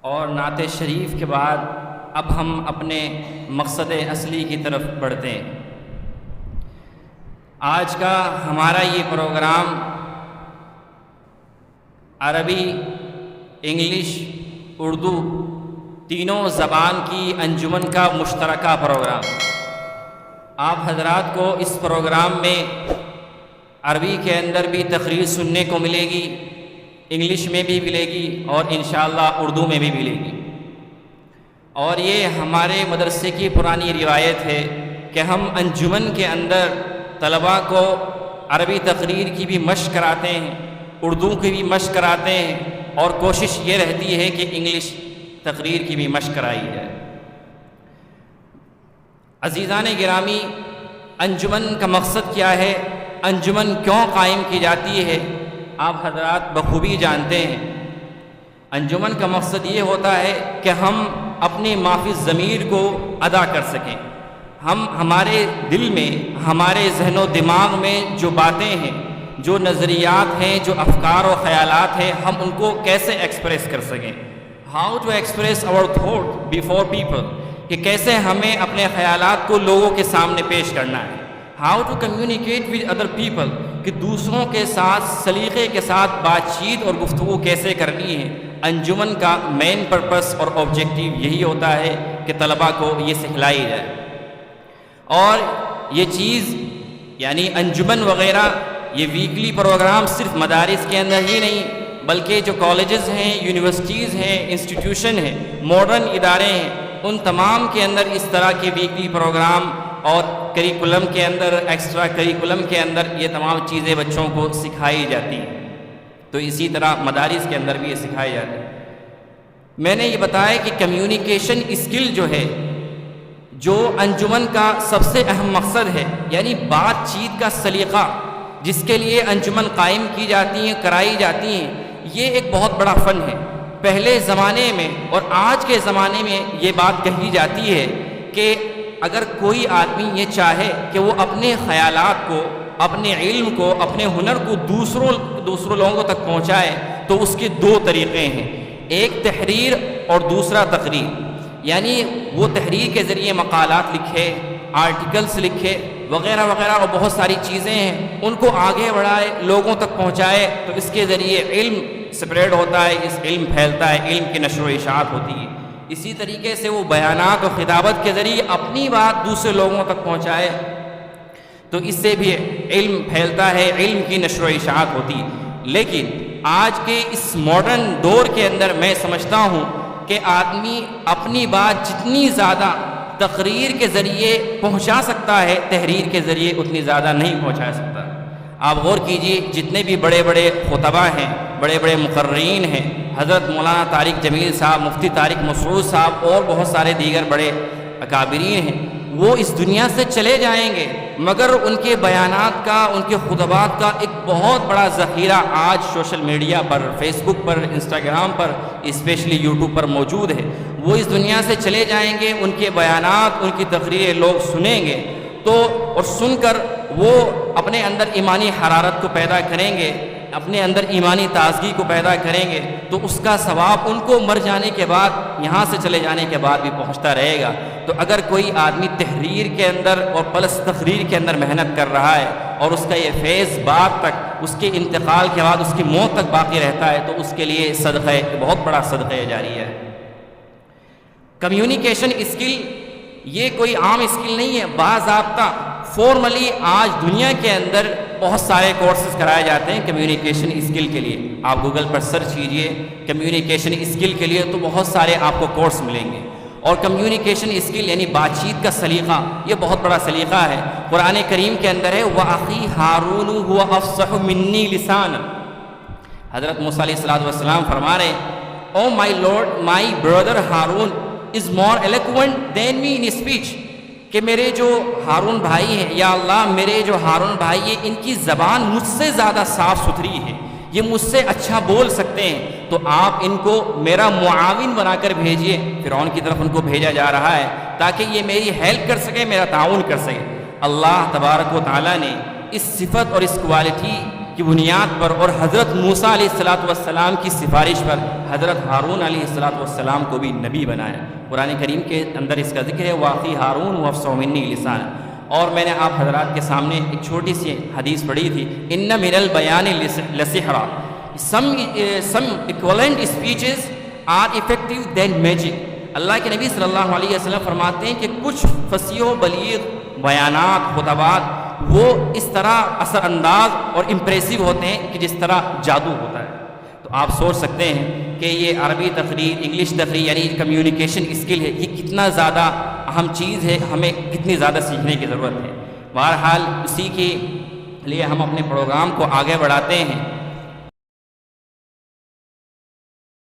اور نعت شریف کے بعد اب ہم اپنے مقصد اصلی کی طرف بڑھتے ہیں۔ آج کا ہمارا یہ پروگرام عربی، انگلش، اردو تینوں زبان کی انجمن کا مشترکہ پروگرام۔ آپ حضرات کو اس پروگرام میں عربی کے اندر بھی تقریر سننے کو ملے گی، انگلش میں بھی ملے گی اور انشاءاللہ اردو میں بھی ملے گی۔ اور یہ ہمارے مدرسے کی پرانی روایت ہے کہ ہم انجمن کے اندر طلباء کو عربی تقریر کی بھی مشق کراتے ہیں، اردو کی بھی مشق کراتے ہیں، اور کوشش یہ رہتی ہے کہ انگلش تقریر کی بھی مشق کرائی جائے۔ عزیزان گرامی، انجمن کا مقصد کیا ہے؟ انجمن کیوں قائم کی جاتی ہے؟ آپ حضرات بخوبی جانتے ہیں۔ انجمن کا مقصد یہ ہوتا ہے کہ ہم اپنے مافی ضمیر کو ادا کر سکیں، ہم ہمارے دل میں، ہمارے ذہن و دماغ میں جو باتیں ہیں، جو نظریات ہیں، جو افکار و خیالات ہیں، ہم ان کو کیسے ایکسپریس کر سکیں۔ How to express our thought before people, کہ کیسے ہمیں اپنے خیالات کو لوگوں کے سامنے پیش کرنا ہے۔ How to communicate with other people, کہ دوسروں کے ساتھ سلیقے کے ساتھ بات چیت اور گفتگو کیسے کرنی ہے۔ انجمن کا مین پرپس اور آبجیکٹیو یہی ہوتا ہے کہ طلباء کو یہ سکھلائی جائے۔ اور یہ چیز یعنی انجمن وغیرہ، یہ ویکلی پروگرام صرف مدارس کے اندر ہی نہیں، بلکہ جو کالجز ہیں، یونیورسٹیز ہیں، انسٹیٹیوشن ہیں، ماڈرن ادارے ہیں، ان تمام کے اندر اس طرح کے ویکلی پروگرام اور کریکولم کے اندر، ایکسٹرا کریکولم کے اندر یہ تمام چیزیں بچوں کو سکھائی جاتی ہیں۔ تو اسی طرح مدارس کے اندر بھی یہ سکھائی جاتی ہے۔ میں نے یہ بتایا کہ کمیونیکیشن اسکل جو ہے، جو انجمن کا سب سے اہم مقصد ہے، یعنی بات چیت کا سلیقہ جس کے لیے انجمن قائم کی جاتی ہیں، کرائی جاتی ہیں، یہ ایک بہت بڑا فن ہے۔ پہلے زمانے میں اور آج کے زمانے میں یہ بات کہی جاتی ہے کہ اگر کوئی آدمی یہ چاہے کہ وہ اپنے خیالات کو، اپنے علم کو، اپنے ہنر کو دوسروں لوگوں تک پہنچائے تو اس کے دو طریقے ہیں، ایک تحریر اور دوسرا تقریر۔ یعنی وہ تحریر کے ذریعے مقالات لکھے، آرٹیکلز لکھے وغیرہ وغیرہ، اور بہت ساری چیزیں ہیں، ان کو آگے بڑھائے، لوگوں تک پہنچائے، تو اس کے ذریعے علم سپریڈ ہوتا ہے، اس علم پھیلتا ہے، علم کی نشر و اشاعت ہوتی ہے۔ اسی طریقے سے وہ بیانات اور خطابت کے ذریعے اپنی بات دوسرے لوگوں تک پہنچائے، تو اس سے بھی علم پھیلتا ہے، علم کی نشر و اشاعت ہوتی ہے۔ لیکن آج کے اس ماڈرن دور کے اندر میں سمجھتا ہوں کہ آدمی اپنی بات جتنی زیادہ تقریر کے ذریعے پہنچا سکتا ہے، تحریر کے ذریعے اتنی زیادہ نہیں پہنچا سکتا۔ آپ غور کیجئے، جتنے بھی بڑے بڑے خطباء ہیں، بڑے بڑے مقررین ہیں، حضرت مولانا طارق جمیل صاحب، مفتی طارق مسعود صاحب اور بہت سارے دیگر بڑے اکابرین ہیں، وہ اس دنیا سے چلے جائیں گے، مگر ان کے بیانات کا، ان کے خطبات کا ایک بہت بڑا ذخیرہ آج سوشل میڈیا پر، فیس بک پر، انسٹاگرام پر، اسپیشلی یوٹیوب پر موجود ہے۔ وہ اس دنیا سے چلے جائیں گے، ان کے بیانات، ان کی تقریریں لوگ سنیں گے، تو اور سن کر وہ اپنے اندر ایمانی حرارت کو پیدا کریں گے، اپنے اندر ایمانی تازگی کو پیدا کریں گے، تو اس کا ثواب ان کو مر جانے کے بعد، یہاں سے چلے جانے کے بعد بھی پہنچتا رہے گا۔ تو اگر کوئی آدمی تحریر کے اندر اور پلس تقریر کے اندر محنت کر رہا ہے اور اس کا یہ فیض بعد تک، اس کے انتقال کے بعد، اس کی موت تک باقی رہتا ہے، تو اس کے لیے صدقہ، بہت بڑا صدقہ جاری ہے۔ کمیونیکیشن اسکل یہ کوئی عام اسکل نہیں ہے، باضابطہ فارملی آج دنیا کے اندر بہت سارے کورسز کرائے جاتے ہیں کمیونیکیشن اسکل کے لیے۔ آپ گوگل پر سرچ کیجئے کمیونیکیشن اسکل کے لیے، تو بہت سارے آپ کو کورس ملیں گے۔ اور کمیونیکیشن اسکل یعنی بات چیت کا سلیقہ، یہ بہت بڑا سلیقہ ہے۔ قرآن کریم کے اندر ہے وَأَخِي هَارُونُ هُوَ أَفْصَحُ مِنِّي لِسَانًا۔ حضرت موسیٰ علیہ السلام فرما رہے ہیں، oh my lord, my brother Haroon is more eloquent than me in speech، کہ میرے جو ہارون بھائی ہیں، یا اللہ میرے جو ہارون بھائی ہیں، ان کی زبان مجھ سے زیادہ صاف ستھری ہے، یہ مجھ سے اچھا بول سکتے ہیں، تو آپ ان کو میرا معاون بنا کر بھیجئے۔ فرعون کی طرف ان کو بھیجا جا رہا ہے تاکہ یہ میری ہیلپ کر سکے، میرا تعاون کر سکے۔ اللہ تبارک و تعالیٰ نے اس صفت اور اس کوالٹی کی بنیاد پر اور حضرت موسیٰ علیہ السلام کی سفارش پر حضرت ہارون علیہ السلام کو بھی نبی بنایا۔ قرآن کریم کے اندر اس کا ذکر ہے، واقعی ہارون وافصح منی لسان۔ اور میں نے آپ حضرات کے سامنے ایک چھوٹی سی حدیث پڑھی تھی، ان من البیان لسحرا، some equivalent speeches are effective than magic۔ اللہ کے نبی صلی اللہ علیہ وسلم فرماتے ہیں کہ کچھ فصیح و بلیغ بیانات، خطبات وہ اس طرح اثر انداز اور امپریسو ہوتے ہیں کہ جس طرح جادو ہوتا ہے۔ تو آپ سوچ سکتے ہیں کہ یہ عربی تقریر، انگلش تقریر یعنی کمیونیکیشن اسکل ہے، یہ کتنا زیادہ اہم چیز ہے، ہمیں کتنی زیادہ سیکھنے کی ضرورت ہے۔ بہرحال اسی کے لیے ہم اپنے پروگرام کو آگے بڑھاتے ہیں۔